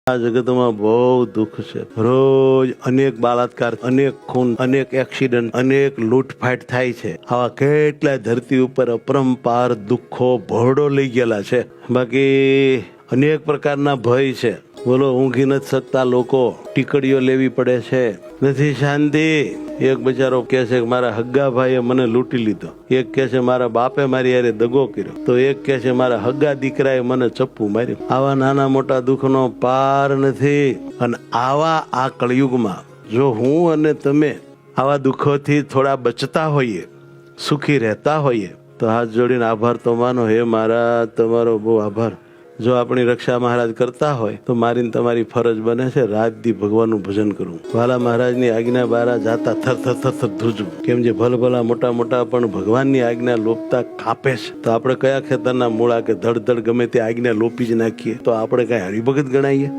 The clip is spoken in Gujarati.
આ જગતમાં બહુ દુઃખ છે. રોજ અનેક બળાત્કાર, અનેક ખૂન, અનેક એક્સિડન્ટ, અનેક લૂંટફાટ થાય છે. આવા કેટલાય ધરતી ઉપર અપરંપાર દુઃખો ભોરડો લઈ ગયેલા છે. બાકી અનેક પ્રકારના ભય છે. બોલો, ઊંઘી નથી શકતા લોકો, ટીકડીઓ લેવી પડે છે, નથી શાંતિ. એક બચારો કહે છે કે મારા હગ્ગા ભાઈએ મને લૂંટી લીધો, એક કહે છે મારા બાપે મારી હારે દગો કર્યો, તો એક કહે છે મારા હગ્ગા દીકરાએ મને ચપ્પુ માર્યું. આવા નાના મોટા દુઃખનો પાર નથી. અને આવા આ કળિયુગમાં જો હું અને તમે આવા દુઃખોથી થોડા બચતા હોઈએ, સુખી રહેતા હોઈએ, તો હાથ જોડીને આભાર તો માનો. હે મારા, તમારો બહુ આભાર. જો આપણી રક્ષા મહારાજ કરતા હોય તો મારી તમારી ફરજ બને છે રાત દી ભગવાનનું ભજન કરવું. વાલા મહારાજની આજ્ઞા બારા જાતા થર થર થર થર ધ્રુજવું. કેમ જે ભલભલા મોટા મોટા પણ ભગવાનની આજ્ઞા લોપતા કાપે છે, તો આપણે કયા ખેતરના મૂળા કે ધડ ધડ ગમે તે આજ્ઞા લોપી જ નાખીએ તો આપણે કઈ હરિભગત ગણાઈએ?